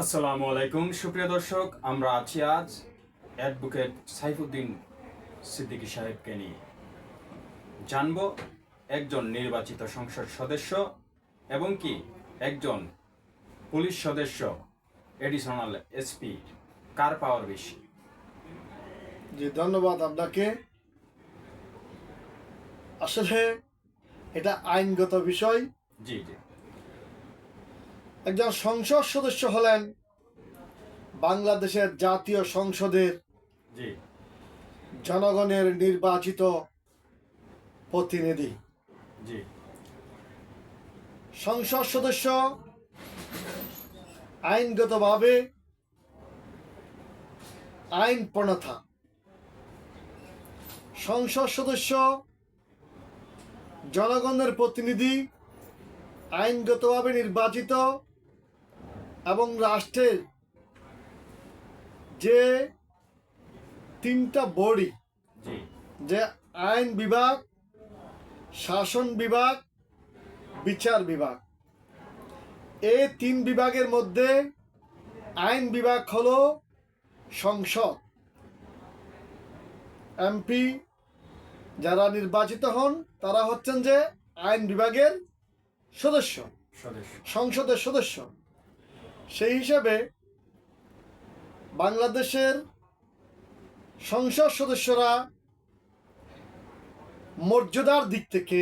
আসসালামু আলাইকুম সুপ্রিয় দর্শক, আমরা আছি আজ অ্যাডভোকেট সাইফুদ্দিন সিদ্দিকী সাহেবকে নিয়ে। জানব একজন নির্বাচিত সংসদ সদস্য এবং কি একজন পুলিশ সদস্য এডিশনাল এসপি কার পাওয়ার বেশি। জি, ধন্যবাদ আপনাকে। আসলে এটা আইনগত বিষয়। জি জি একজন সংসদ সদস্য হলেন বাংলাদেশের জাতীয় সংসদের জি জনগণের নির্বাচিত প্রতিনিধি। জি সংসদ সদস্য আইনগতভাবে আইন প্রণেতা। সংসদ সদস্য জনগণের প্রতিনিধি, আইনগতভাবে নির্বাচিত এবং রাষ্ট্রের যে তিনটা বডি, জি যে আইন বিভাগ, শাসন বিভাগ, বিচার বিভাগ, এই তিন বিভাগের মধ্যে আইন বিভাগ হলো সংসদ। এমপি যারা নির্বাচিত হন তারা হচ্ছেন যে আইন বিভাগের সদস্য, সদস্য। সংসদের সদস্য। সেই হিসাবে বাংলাদেশের সংসদ সদস্যরা মর্যাদার দিক থেকে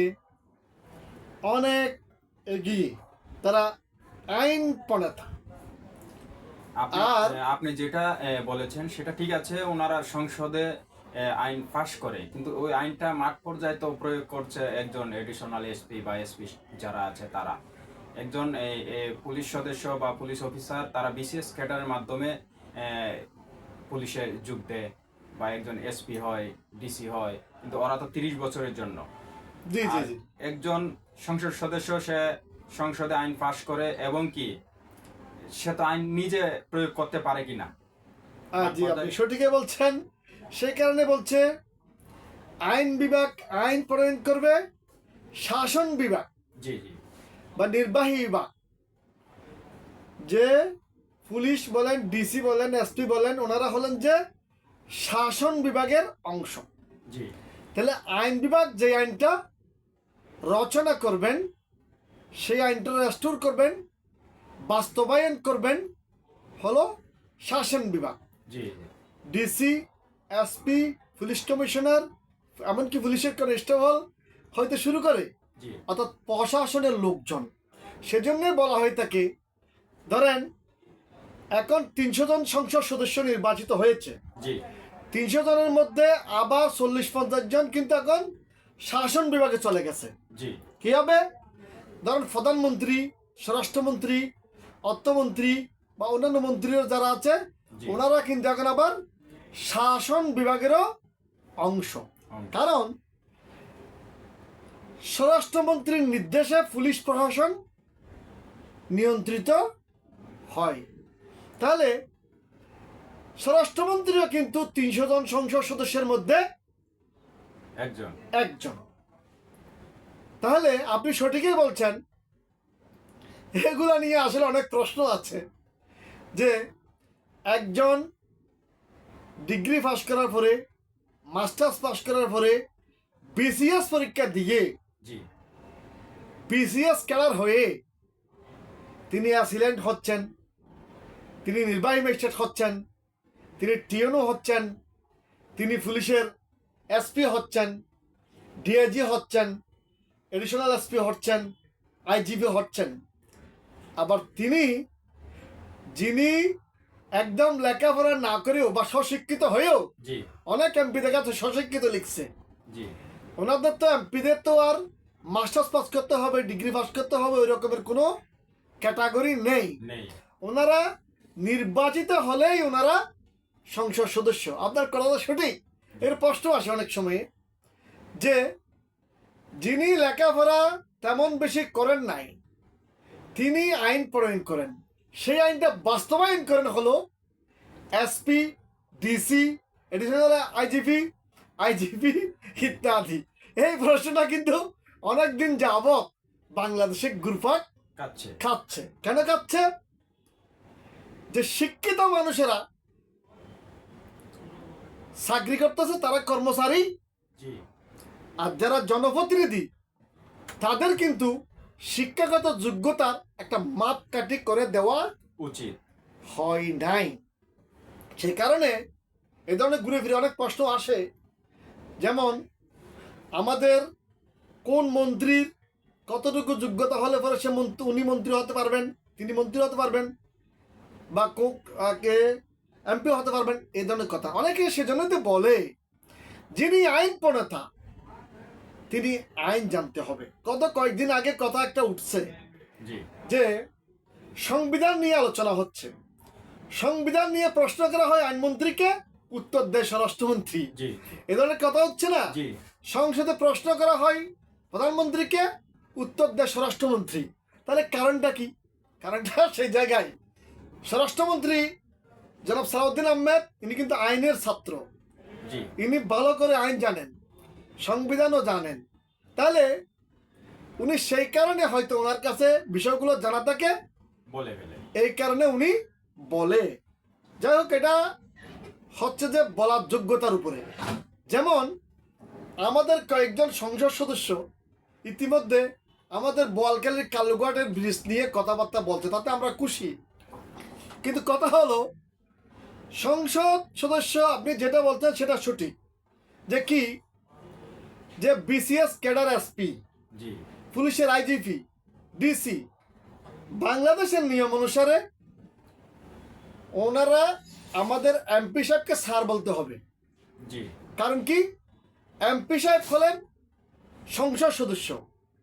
অনেক এগিয়ে, তারা আইন প্রণেতা। আর আপনি যেটা বলেছেন সেটা ঠিক আছে, ওনারা সংসদে আইন পাশ করে, কিন্তু ওই আইনটা মাঠ পর্যায়ে তো প্রয়োগ করছে একজন এডিশনাল এসপি বা এসপি যারা আছে তারা। একজন পুলিশ সদস্য বা পুলিশ অফিসার তারা বিসিএস ক্যাডারের মাধ্যমে পুলিশে যোগ দেয় বা একজন এসপি হয়, ডিসি হয়, কিন্তু ওরা তো 30 বছরের জন্য। জি জি আর জি একজন সংসদ সদস্য সে সংসদে আইন পাশ করে এবং কি সে তো আইন নিজে প্রয়োগ করতে পারে কিনা। জি, আপনি সঠিকই বলছেন। সেই কারণে বলছে আইন বিভাগ আইন প্রণয়ন করবে, শাসন বিভাগ জি জি বা নির্বাহী বিভাগ, যে পুলিশ বলেন, ডিসি বলেন, এসপি বলেন, ওনারা হলেন যে শাসন বিভাগের অংশ। জি তাহলে আইন বিভাগ যে আইনটা রচনা করবেন, সেই আইনটা রেস্টোর করবেন, বাস্তবায়ন করবেন হলো শাসন বিভাগ। জি ডিসি, এসপি, পুলিশ কমিশনার, এমনকি পুলিশের কনস্টেবল হইতে শুরু করে, জি অর্থাৎ প্রশাসনের লোকজন। সেজন্য বলা হয়ে থাকে, ধরেন এখন 300 জন সংসদ সদস্য নির্বাচিত হয়েছে, জি 300 জনের মধ্যে আবার 40-50 জন কিন্তু এখন শাসন বিভাগে চলে গেছে। জি কি হবে? ধরেন প্রধানমন্ত্রী, স্বরাষ্ট্রমন্ত্রী, অর্থমন্ত্রী বা অন্যান্য মন্ত্রীরা যারা আছে, জি। ওনারা কিন্তু এখন আবার শাসন বিভাগেরও অংশ। কারণ স্বরাষ্ট্রমন্ত্রীর নির্দেশে পুলিশ প্রশাসন নিয়ন্ত্রিত হয়। তাহলে স্বরাষ্ট্রমন্ত্রীও কিন্তু 300 জন সংসদ সদস্যের মধ্যে একজন। তাহলে আপনি সঠিকই বলছেন। এগুলা নিয়ে আসলে অনেক প্রশ্ন আছে, যে একজন ডিগ্রি পাস করার পরে, মাস্টার্স পাস করার পরে বিসিএস পরীক্ষা দিয়ে জি বিসিএস ক্যাডার হয়ে তিনি অ্যাসিলেন্ট হচ্ছেন, তিনি নির্বাহী ম্যাজিস্ট্রেট হচ্ছেন, তিনি টিএনও হচ্ছেন, তিনি পুলিশের এসপি হচ্ছেন, ডিআইজি হচ্ছেন, এডিশনাল এসপি হচ্ছেন, আইজিপি হচ্ছেন। আবার তিনি, যিনি একদম লেখাপড়া না করেও বা স্বশিক্ষিত হয়েও, জি অনেক এমপি দেখা যাচ্ছে স্বশিক্ষিত লিখছে, জি ওনাদের তো এমপিদের তো আর মাস্টার্স পাস করতে হবে, ডিগ্রি পাস করতে হবে, ওই রকমের কোনো ক্যাটাগরি নেই। নেই। ওনারা নির্বাচিত হলেই ওনারা সংসদ সদস্য। আপনার কথাটা সঠিক। এর প্রশ্ন আসে অনেক সময়ে, যে যিনি লেখাপড়া তেমন বেশি করেন নাই, তিনি আইন প্রণয়ন করেন, সেই আইনটা বাস্তবায়ন করেন হলো এসপি, ডিসি, এডিশনাল আইজিপি ইত্যাদি। এই প্রশ্নটা কিন্তু অনেকদিন যাবৎ বাংলাদেশে ঘুরপাক খাচ্ছে। কেন খাচ্ছে? যে শিক্ষিত মানুষেরা চাকরি করতেছে, তারা কর্মচারী, জি আর যারা জনপ্রতিনিধি তাদের কিন্তু শিক্ষাগত যোগ্যতার একটা মাপকাঠি করে দেওয়া উচিত। হয় নাই। সেই কারণে এ ধরনের ঘুরে ফিরে অনেক প্রশ্ন আসে, যেমন আমাদের কোন মন্ত্রীর কতটুকু যোগ্যতা হলে পরে সে উনি মন্ত্রী হতে পারবেন, তিনি মন্ত্রী হতে পারবেন, বা কে এমপি হতে পারবেন, এই ধরনের কথা অনেকে সেজন্য তো বলে যিনি আইন প্রণেতা তিনি আইন জানতে হবে। কয়েকদিন আগে কথা একটা উঠছে জি যে সংবিধান নিয়ে আলোচনা হচ্ছে, সংবিধান নিয়ে প্রশ্ন করা হয় আইনমন্ত্রীকে, উত্তর দেয় স্বরাষ্ট্রমন্ত্রী। জি এ ধরনের কথা হচ্ছে না? জি সংসদে প্রশ্ন করা হয় প্রধানমন্ত্রীকে, উত্তর দেয় স্বরাষ্ট্রমন্ত্রী। তাহলে কারণটা কি? কারণটা সেই জায়গায় স্বরাষ্ট্রমন্ত্রী জনাব সালাউদ্দিন আহমেদ ইনি কিন্তু আইনের ছাত্র, জি ইনি ভালো করে আইন জানেন, সংবিধানও জানেন। তাহলে উনি সেই কারণে হয়তো ওনার কাছে বিষয়গুলো জানা থাকে, বলে ফেলে। এই কারণে উনি বলে। যাই হোক, এটা হচ্ছে যে বলার যোগ্যতার উপরে। যেমন আমাদের কয়েকজন সংসদ সদস্য ইতিমধ্যে আমাদের বোয়ালখালীর কালুঘাটের ব্রিজ নিয়ে কথাবার্তা বলছে, তাতে আমরা খুশি। কিন্তু কথা হলো, সংসদ সদস্য আপনি যেটা বলতেন সেটা সঠিক, যে কি যে বিসিএস ক্যাডার এসপি, জি পুলিশের আইজিপি, ডিসি, বাংলাদেশের নিয়ম অনুসারে ওনারা আমাদের এমপি সাহেবকে স্যার বলতে হবে। জি কারণ কি, এমপি সাহেব হলেন সংসদ সদস্য,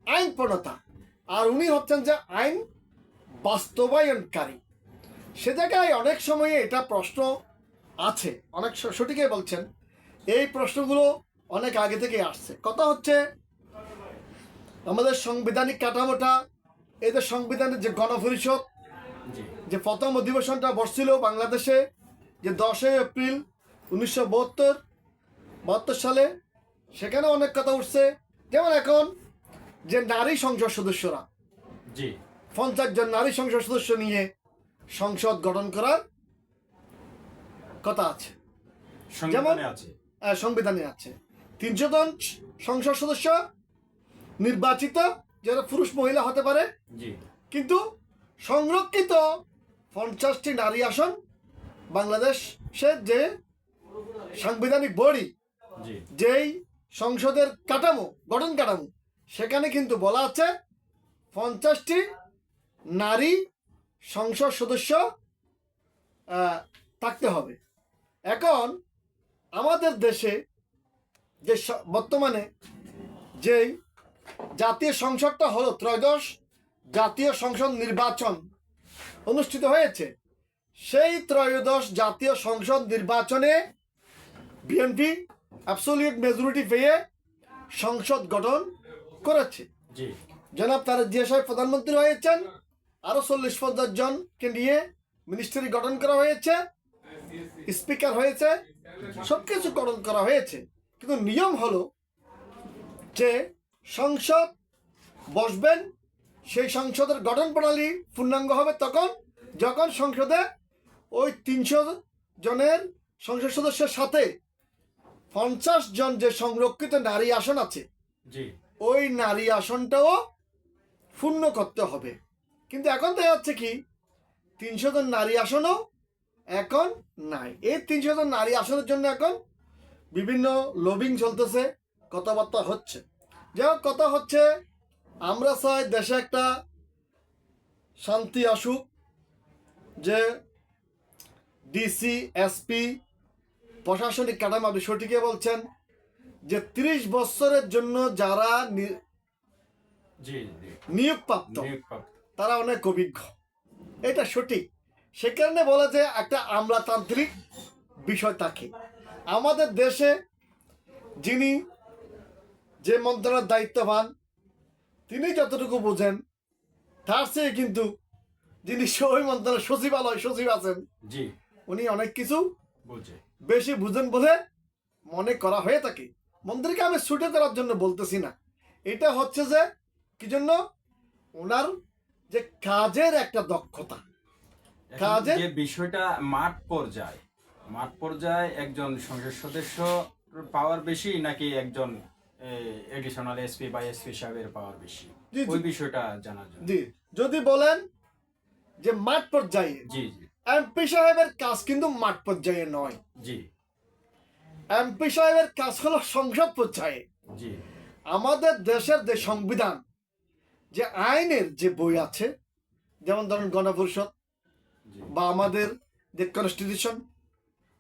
আইন প্রণেতা, আর উনি হচ্ছেন যে আইন বাস্তবায়নকারী। সে জায়গায় অনেক সময়ে এটা প্রশ্ন আছে, অনেক সঠিকই বলছেন, এই প্রশ্নগুলো অনেক আগে থেকে আসছে। কথা হচ্ছে আমাদের সাংবিধানিক কাঠামোটা, এদের সংবিধানের যে গণপরিষদ, জি যে প্রথম অধিবেশনটা বসছিল বাংলাদেশে, যে 10 এপ্রিল 1972 সালে, সেখানে অনেক কথা উঠছে। যেমন এখন যে নারী সংসদ সদস্যরা, জি 50 জন নারী সংসদ সদস্য নিয়ে সংসদ গঠন করার কথা আছে, সংবিধানে আছে। সংবিধানে আছে। 300 জন সংসদ সদস্য নির্বাচিত, যারা পুরুষ মহিলা হতে পারে, জি কিন্তু সংরক্ষিত 50টি নারী আসন বাংলাদেশের যে সাংবিধানিক বডি, জি যেই সংসদের কাঠামো, গঠন কাঠামো, সেখানে কিন্তু বলা আছে 50টি নারী সংসদ সদস্য থাকতে হবে। এখন আমাদের দেশে যে বর্তমানে যেই জাতীয় সংসদটা হলো, ত্রয়োদশ জাতীয় সংসদ নির্বাচন অনুষ্ঠিত হয়েছে, সেই ত্রয়োদশ জাতীয় সংসদ নির্বাচনে বিএনপি অ্যাবসলিউট মেজরিটি পেয়ে সংসদ গঠন করেছে। জি জনাব তারেক জিয়া সাহেব প্রধানমন্ত্রী হয়েছেন, আরো 40-50 জনকে নিয়ে মিনিস্ট্রি গঠন করা হয়েছে, স্পিকার হয়েছে, সবকিছু গঠন করা হয়েছে। কিন্তু নিয়ম হলো যে সংসদ বসবেন, সেই সংসদের গঠন প্রণালী পূর্ণাঙ্গ হবে তখন যখন সংসদে ওই 300 জনের সংসদ সদস্যের সাথে 50 জন যে সংরক্ষিত নারী আসন আছে, জি ওই নারী আসনটাও পূর্ণ করতে হবে। কিন্তু এখন দেখা যাচ্ছে কি, 300 জন নারী আসনও এখন নাই। এই 300 জন নারী আসনের জন্য এখন বিভিন্ন লবিং চলতেছে, কথাবার্তা হচ্ছে। যাই হোক, কথা হচ্ছে আমরা চাই দেশে একটা শান্তি আসুক, যে ডিসি, এসপি, প্রশাসনিক কাঠামো, আপনি সঠিকই বলছেন, যে 30 বছরের জন্য যারা জি জি নিয়োগপ্রাপ্ত নিয়োগপ্রাপ্ত। তারা অনেক অভিজ্ঞ, এটা সঠিক। সে কারণে বলা যে একটা আমলাতান্ত্রিক বিষয় থাকে আমাদের দেশে। যিনি যে মন্ত্রণালয়ের দায়িত্ববান তিনি যতটুকু বোঝেন, তার চেয়ে কিন্তু যিনি ওই মন্ত্রণালয়ের সচিব আছেন, জি উনি অনেক কিছু বুঝে। বেশি বুঝেন বলে মনে করা হয়ে থাকে। মন্ত্রীকে আমি ছুটে করার জন্য বলতেছি না, এটা হচ্ছে যে কি জন্য ওনার যে কাজের একটা দক্ষতা, কাজে যে বিষয়টা মাঠ পর্যায়ে একজন সংসদ সদস্য পাওয়ার বেশি নাকি একজন এডিশনাল এসপি বা এসপি সাহেবের পাওয়ার বেশি, জি, জি। ওই বিষয়টা জানার জন্য। জি, যদি বলেন যে মাঠ পর্যায়ে, জি জি এমপি সাহেবের কাজ কিন্তু মাঠ পর্যায়ে নয়। জি এমপি সাহেবের কাজ হলো সংসদ পর্যায়ে। জি আমাদের দেশের যে সংবিধান, যে আইনের যে বই আছে, যেমন ধরুন গণপরিষদ জি বা আমাদের যে constitution,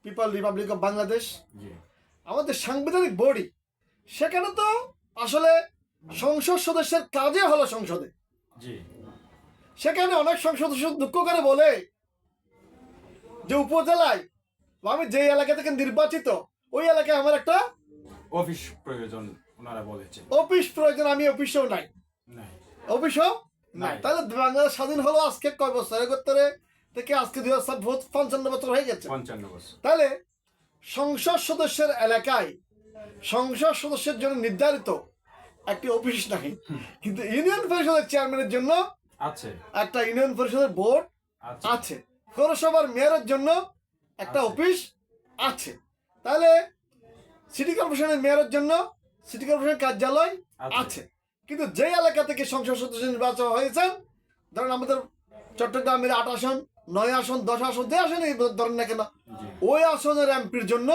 people republic of Bangladesh, জি আমাদের সাংবিধানিক বডি, সেখানে তো আসলে সংসদ সদস্যের কাজে হলো সংসদে। জি সেখানে অনেক সংসদ সদস্য দুঃখ করে বলে যে উপজেলায় বা আমি যে এলাকা থেকে নির্বাচিত, ওই এলাকায় আমার একটা অফিস প্রয়োজন ওনারা বলেছেন। অফিস প্রয়োজন, আমি অফিসেও নাই, নাই অফিসও নাই। নাই। তাহলে বাংলাদেশ স্বাধীন হলো আজকে কয় বছর? 71 থেকে আজকে 2055 বছর হয়ে গেছে। 55 বছর। তাহলে সংসদ সদস্যের এলাকায় সংসদ সদস্যের জন্য নির্ধারিত একটি অফিস নাই, কিন্তু ইউনিয়ন পরিষদের চেয়ারম্যানের জন্য আছে একটা ইউনিয়ন পরিষদের বোর্ড আছে আছে, পৌরসভার মেয়রের জন্য একটা আছে। অফিস আছে। তাহলে সিটি কর্পোরেশনের মেয়রের জন্য সিটি কর্পোরেশন কার্যালয় আছে। আছে। কিন্তু যে এলাকা থেকে সংসদ সদস্য নির্বাচন হয়েছেন, ধরেন আমাদের চট্টগ্রামের 8 আসন, 9 আসন, 10 আসন, যে আসনে ধরেন না কেন, জি ওই আসনের এমপির জন্য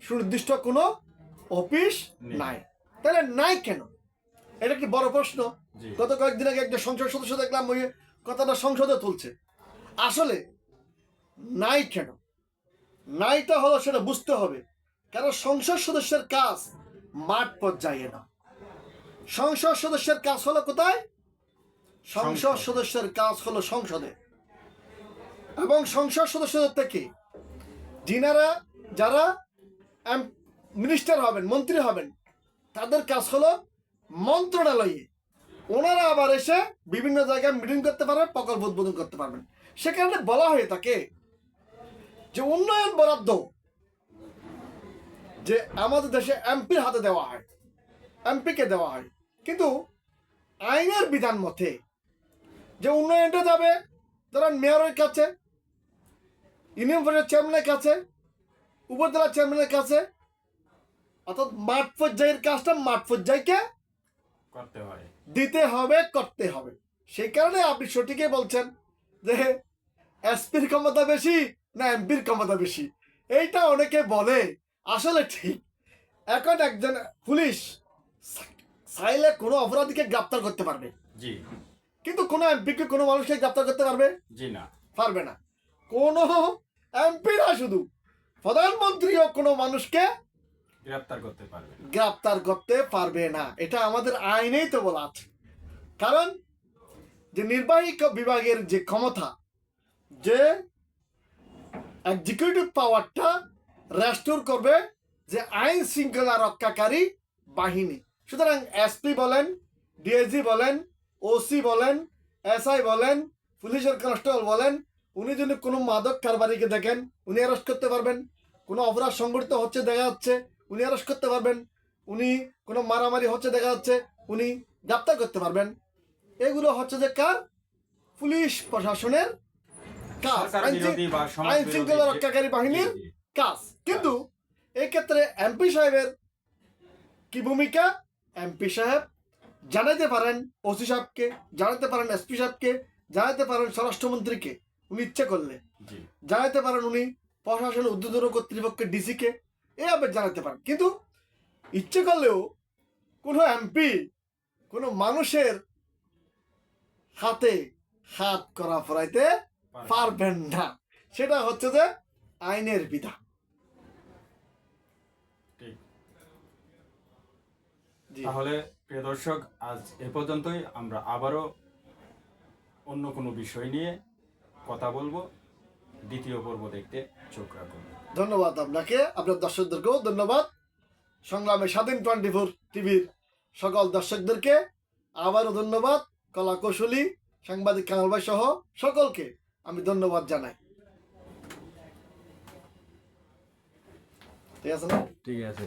সুনির্দিষ্ট কোনো অফিস নেই। নাই। তাহলে নাই কেন? এটা একটি বড় প্রশ্ন। জি গত কয়েকদিন আগে একটা সংসদ সদস্য দেখলাম ওই কথাটা সংসদে তুলছে। আসলে নাই কেন? নাইটা হলো সেটা বুঝতে হবে। কারণ সংসদ সদস্যের কাজ মাঠ পর্যায়ে না, সংসদ সদস্যের কাজ হলো কোথায়? সংসদ সংসদ। সদস্যের কাজ হলো সংসদে। এবং সংসদ সদস্যদের থেকে যারা মিনিস্টার হবেন, মন্ত্রী হবেন, তাদের কাজ হলো মন্ত্রণালয়ে। ওনারা আবার এসে বিভিন্ন জায়গায় মিটিং করতে পারবেন, প্রকল্প উদ্বোধন করতে পারবেন। সেখানে বলা হয়ে থাকে যে উন্নয়ন বরাদ্দ যে আমাদের দেশে এমপির হাতে দেওয়া হয়, এমপিকে দেওয়া হয়, কিন্তু আইনের বিধান মতে যে উন্নয়নটা যাবে ধরেন মেয়রের কাছে, ইউনিয়ন পরিষদ চেয়ারম্যানের কাছে, উপজেলা চেয়ারম্যানের কাছে, অর্থাৎ মাঠ পর্যায়ের কাজটা মাঠ পর্যায়কে করতে হয়। দিতে হবে, করতে হবে। সেই কারণে আপনি সঠিকই বলছেন যে এসপির ক্ষমতা বেশি না এমপির ক্ষমতা বেশি, এইটা অনেকে বলে। আসলে ঠিক, এখন একজন পুলিশ চাইলে কোনো অপরাধীকে গ্রেপ্তার করতে পারবে, জি কিন্তু কোনো এমপিকে কোনো মানুষকে গ্রেপ্তার করতে পারবে জি না। পারবে না। কোনো এমপি না, শুধু প্রধানমন্ত্রীও কোনো মানুষকে গ্রেফতার করতে পারবে না। গ্রেপ্তার করতে পারবে না। এটা আমাদের আইনেই তো বলা আছে। কারণ যে নির্বাহী বিভাগের যে ক্ষমতা, যে এক্সিকিউটিভ পাওয়ারটা রেস্টোর করবে যে আইন শৃঙ্খলা রক্ষাকারী বাহিনী। সুতরাং এসপি বলেন, ডিআইজি বলেন, ওসি বলেন, এসআই বলেন, পুলিশের কনস্টেবল বলেন, উনি যদি কোনো মাদক কারবারিকে দেখেন উনি অ্যারেস্ট করতে পারবেন। কোনো অপরাধ সংগঠিত হচ্ছে দেখা যাচ্ছে উনি অ্যারেস্ট করতে পারবেন। উনি কোনো মারামারি হচ্ছে দেখা যাচ্ছে উনি গ্রেপ্তার করতে পারবেন। এগুলো হচ্ছে যে কার? পুলিশ প্রশাসনের কাজ, সরকার বিরোধী বা সমাজ আইন বিরোধী শৃঙ্খলা রক্ষাকারী বাহিনীর জি, জি। কাজ। কিন্তু এই ক্ষেত্রে এমপি সাহেবের কি ভূমিকা? এমপি সাহেব জানাতে পারেন ওসি সাহেবকে, জানাতে পারেন এসপি সাহেবকে, জানাতে পারেন স্বরাষ্ট্রমন্ত্রীকে, উনি ইচ্ছে করলে জি জানাতে পারেন উনি প্রশাসন ঊর্ধ্বতন কর্তৃপক্ষের ডিসিকে, এভাবে জানাতে পারেন। কিন্তু ইচ্ছে করলেও কোনো এমপি কোনো মানুষের হাতে হাত করা ফরাইতে পারবেন না। সেটা হচ্ছে যে আইনের বিধান। ঠিক। জি, তাহলে প্রিয় দর্শক, আজ এ পর্যন্তই। আমরা আবারও অন্য কোনো বিষয় নিয়ে কথা বলবো। দ্বিতীয় পর্ব দেখতে চোখ রাখুন। ধন্যবাদ আপনাকে, আপনার দর্শকদেরকেও ধন্যবাদ। সংগ্রামে স্বাধীন 24 টিভির সকল দর্শকদেরকে আবারও ধন্যবাদ। কলা কৌশলী সাংবাদিক কামাল ভাই সহ সকলকে আমি ধন্যবাদ জানাই। ঠিক আছে না? ঠিক আছে।